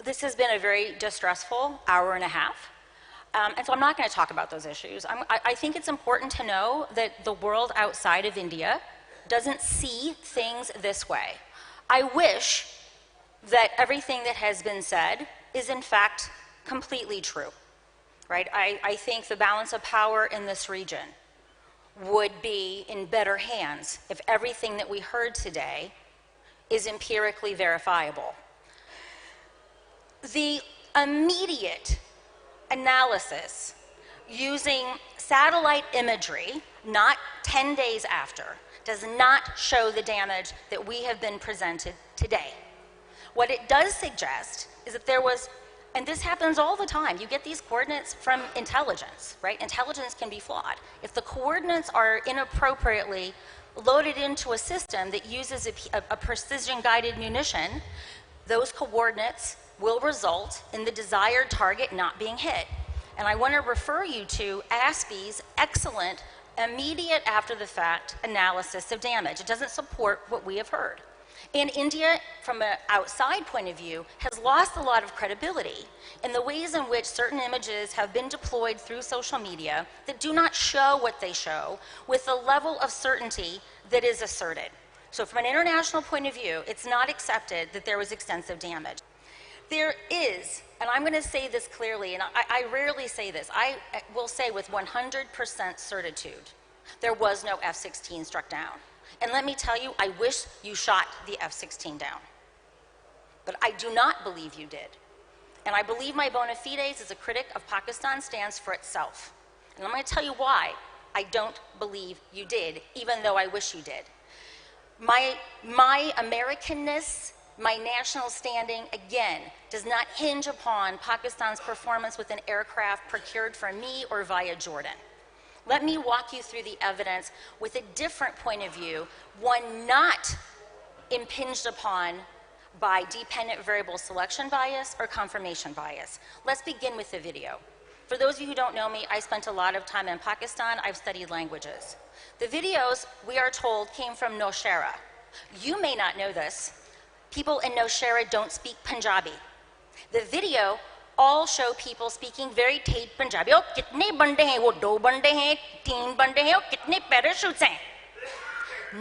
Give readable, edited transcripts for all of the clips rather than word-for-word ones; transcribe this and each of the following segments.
This has been a very distressful hour and a half. And so I'm not going to talk about those issues. I think it's important to know that the world outside of India doesn't see things this way. I wish that everything that has been said is in fact completely true, right? I think the balance of power in this region would be in better hands if everything that we heard today is empirically verifiable. The immediate analysis using satellite imagery, not 10 days after, does not show the damage that we have been presented today. What it does suggest is that there was, and this happens all the time, you get these coordinates from intelligence, right? Intelligence can be flawed. If the coordinates are inappropriately loaded into a system that uses a precision-guided munition, those coordinates will result in the desired target not being hit. And I want to refer you to ASPI's excellent immediate after-the-fact analysis of damage. It doesn't support what we have heard. And India, from an outside point of view, has lost a lot of credibility in the ways in which certain images have been deployed through social media that do not show what they show with the level of certainty that is asserted. So from an international point of view, it's not accepted that there was extensive damage. There is, and I'm going to say this clearly, and I rarely say this, I will say with 100% certitude, there was no F-16 struck down. And let me tell you, I wish you shot the F-16 down. But I do not believe you did. And I believe my bona fides as a critic of Pakistan stands for itself. And I'm going to tell you why I don't believe you did, even though I wish you did. My Americanness, my national standing, again, does not hinge upon Pakistan's performance with an aircraft procured from me or via Jordan. Let me walk you through the evidence with a different point of view, one not impinged upon by dependent variable selection bias or confirmation bias. Let's begin with the video. For those of you who don't know me, I spent a lot of time in Pakistan. I've studied languages. The videos, we are told, came from Nowshera. You may not know this. People in Nowshera don't speak Punjabi. The video all show people speaking very tame Punjabi. Oh, kitne bande hain? Wo do bande hain, teen bande hain, oh, kitne parachutes hain?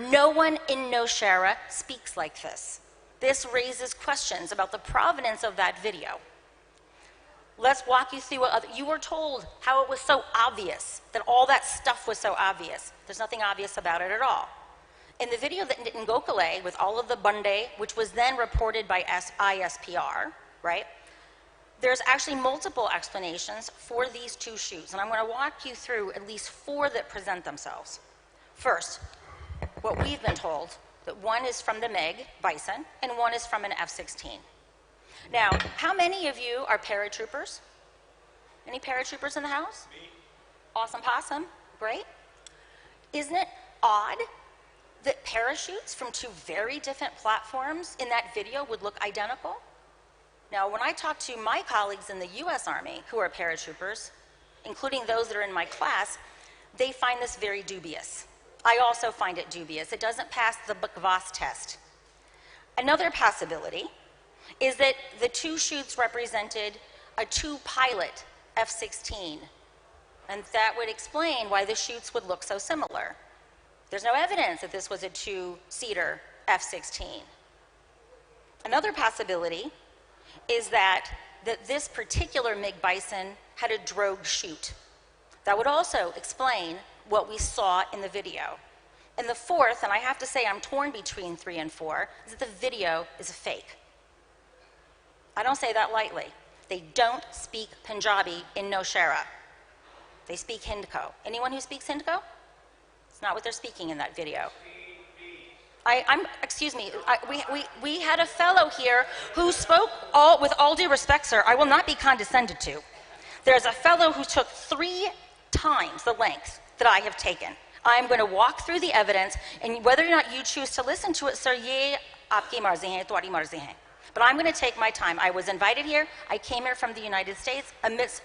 No one in Nowshera speaks like this. This raises questions about the provenance of that video. Let's walk you through what you were told how it was so obvious, that all that stuff was so obvious. There's nothing obvious about it at all. In the video that in Gokale, with all of the Bande, which was then reported by ISPR, right, there's actually multiple explanations for these two shoots, and I'm going to walk you through at least 4 that present themselves. First, what we've been told, that one is from the MiG, Bison, and one is from an F-16. Now, how many of you are paratroopers? Any paratroopers in the house? Me. Awesome possum, great. Isn't it odd that parachutes from 2 very different platforms in that video would look identical? Now, when I talk to my colleagues in the US Army who are paratroopers, including those that are in my class, they find this very dubious. I also find it dubious. It doesn't pass the Bakwas test. Another possibility is that the 2 shoots represented a 2-pilot F-16, and that would explain why the shoots would look so similar. There's no evidence that this was a 2-seater F-16. Another possibility is that this particular MiG Bison had a drogue chute. That would also explain what we saw in the video. And the 4th, and I have to say I'm torn between 3 and 4, is that the video is a fake. I don't say that lightly. They don't speak Punjabi in Nowshera. They speak Hindko. Anyone who speaks Hindko? It's not what they're speaking in that video. Excuse me, we had a fellow here who spoke, with all due respect, sir, I will not be condescended to. There's a fellow who took 3 times the length that I have taken. I'm going to walk through the evidence, and whether or not you choose to listen to it, sir, ye aapki marzi hai, twadi marzi hai. But I'm going to take my time. I was invited here. I came here from the United States amidst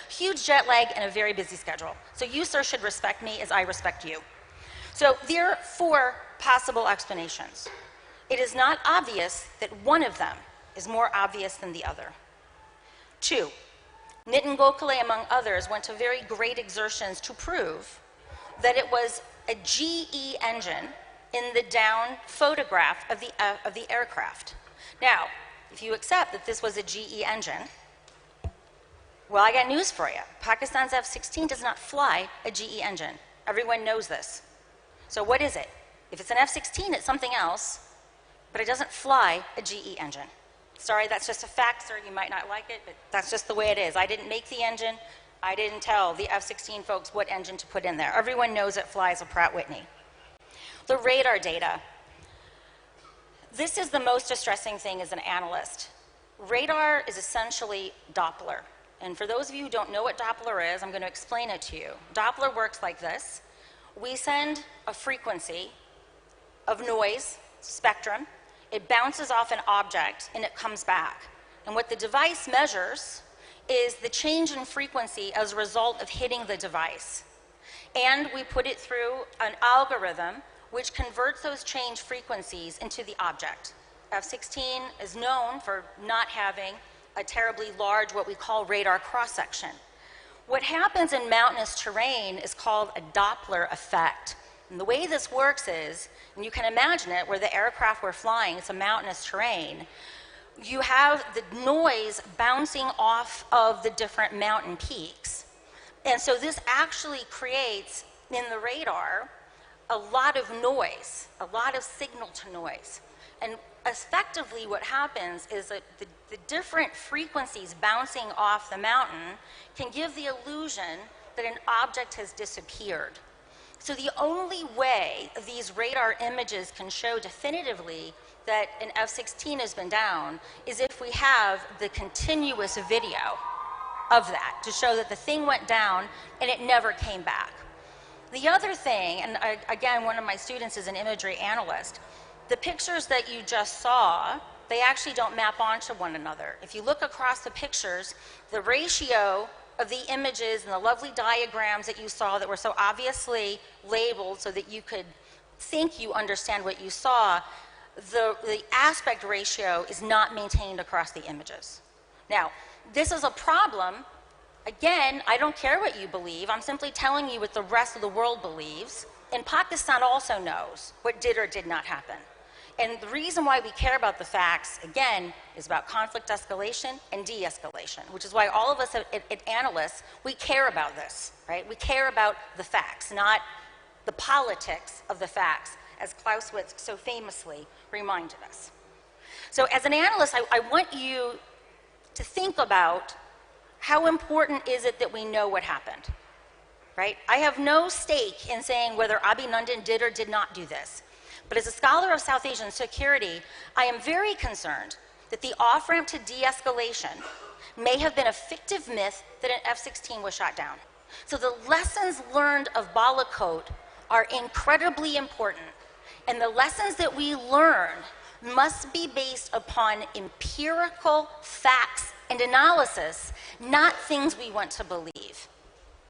huge jet lag and a very busy schedule. So you, sir, should respect me as I respect you. So there are 4 possible explanations. it is not obvious that one of them is more obvious than the other. 2, Nitin Gokhale, among others, went to very great exertions to prove that it was a GE engine in the down photograph of the aircraft. Now, if you accept that this was a GE engine, well, I got news for you. Pakistan's F-16 does not fly a GE engine. Everyone knows this. So what is it? If it's an F-16, it's something else, but it doesn't fly a GE engine. Sorry, that's just a fact, sir. You might not like it, but that's just the way it is. I didn't make the engine. I didn't tell the F-16 folks what engine to put in there. Everyone knows it flies a Pratt Whitney. The radar data. This is the most distressing thing as an analyst. Radar is essentially Doppler. And for those of you who don't know what Doppler is, I'm going to explain it to you. Doppler works like this. We send a frequency of noise, spectrum. It bounces off an object, and it comes back. And what the device measures is the change in frequency as a result of hitting the device. And we put it through an algorithm which converts those change frequencies into the object. F-16 is known for not having a terribly large, what we call radar cross-section. What happens in mountainous terrain is called a Doppler effect. And the way this works is, and you can imagine it, where the aircraft we're flying, it's a mountainous terrain, you have the noise bouncing off of the different mountain peaks. And so this actually creates, in the radar, a lot of noise, a lot of signal to noise. And effectively what happens is that the different frequencies bouncing off the mountain can give the illusion that an object has disappeared. So the only way these radar images can show definitively that an F-16 has been down is if we have the continuous video of that to show that the thing went down and it never came back. The other thing, and again, one of my students is an imagery analyst, the pictures that you just saw, they actually don't map onto one another. If you look across the pictures, the ratio of the images and the lovely diagrams that you saw that were so obviously labeled so that you could think you understand what you saw, the aspect ratio is not maintained across the images. Now, this is a problem. Again, I don't care what you believe. I'm simply telling you what the rest of the world believes. And Pakistan also knows what did or did not happen. And the reason why we care about the facts, again, is about conflict escalation and de-escalation, which is why all of us at analysts, we care about this, right? We care about the facts, not the politics of the facts, as Clausewitz so famously reminded us. So as an analyst, I want you to think about how important is it that we know what happened, right? I have no stake in saying whether Abhinandan did or did not do this. But as a scholar of South Asian security, I am very concerned that the off-ramp to de-escalation may have been a fictive myth that an F-16 was shot down. So the lessons learned of Balakot are incredibly important. And the lessons that we learn must be based upon empirical facts and analysis, not things we want to believe.